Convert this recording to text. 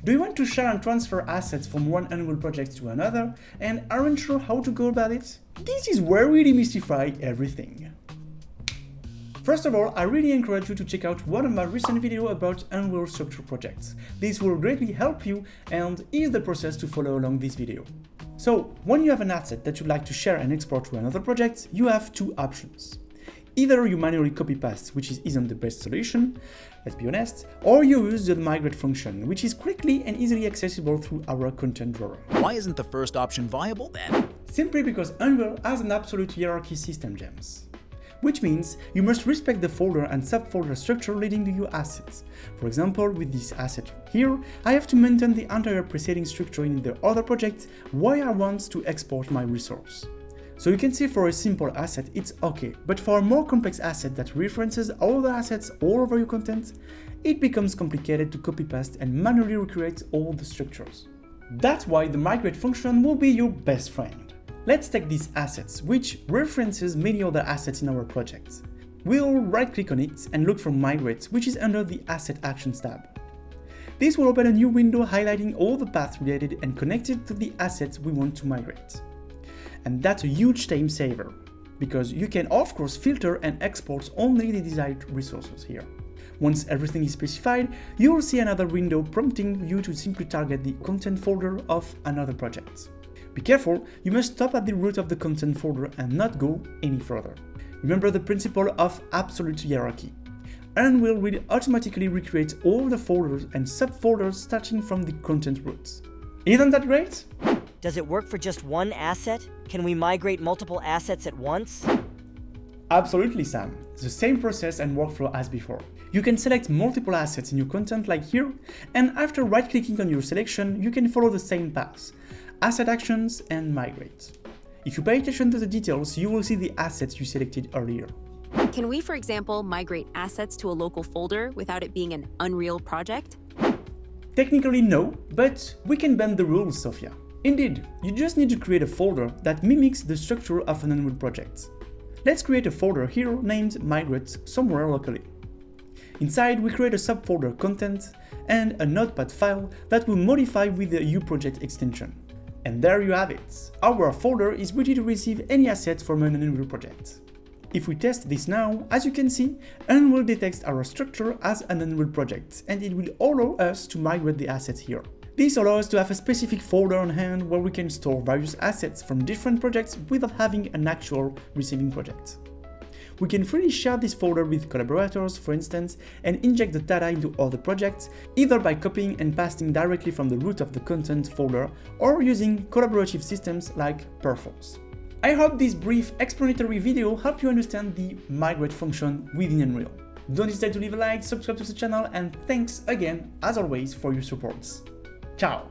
Do you want to share and transfer assets from one Unreal project to another and aren't sure how to go about it? This is where we demystify everything. First of all, I really encourage you to check out one of my recent videos about Unreal structure projects. This will greatly help you and ease the process to follow along this video. So, when you have an asset that you'd like to share and export to another project, you have two options. Either you manually copy-paste, which isn't the best solution, let's be honest, or you use the Migrate function, which is quickly and easily accessible through our content drawer. Why isn't the first option viable then? Simply because Unreal has an absolute hierarchy system, gems. Which means you must respect the folder and subfolder structure leading to your assets. For example, with this asset here, I have to maintain the entire preceding structure in the other project while I want to export my resource. So you can see for a simple asset it's okay, but for a more complex asset that references all the assets all over your content, it becomes complicated to copy-paste and manually recreate all the structures. That's why the Migrate function will be your best friend. Let's take these assets, which references many other assets in our project. We'll right-click on it and look for Migrate, which is under the Asset Actions tab. This will open a new window highlighting all the paths related and connected to the assets we want to migrate. And that's a huge time saver, because you can of course filter and export only the desired resources here. Once everything is specified, you will see another window prompting you to simply target the content folder of another project. Be careful, you must stop at the root of the content folder and not go any further. Remember the principle of absolute hierarchy. Unreal will automatically recreate all the folders and subfolders starting from the content roots. Isn't that great? Does it work for just one asset? Can we migrate multiple assets at once? Absolutely, Sam. The same process and workflow as before. You can select multiple assets in your content like here, and after right-clicking on your selection, you can follow the same path. Asset Actions and Migrate. If you pay attention to the details, you will see the assets you selected earlier. Can we, for example, migrate assets to a local folder without it being an Unreal project? Technically no, but we can bend the rules, Sophia. Indeed, you just need to create a folder that mimics the structure of an Unreal project. Let's create a folder here named Migrate somewhere locally. Inside, we create a subfolder content and a notepad file that we'll modify with the uProject extension. And there you have it. Our folder is ready to receive any assets from an Unreal project. If we test this now, as you can see, Unreal detects our structure as an Unreal project, and it will allow us to migrate the assets here. This allows us to have a specific folder on hand where we can store various assets from different projects without having an actual receiving project. We can freely share this folder with collaborators, for instance, and inject the data into other projects, either by copying and pasting directly from the root of the content folder or using collaborative systems like Perforce. I hope this brief explanatory video helped you understand the Migrate function within Unreal. Don't hesitate to leave a like, subscribe to the channel, and thanks again, as always, for your support. Ciao!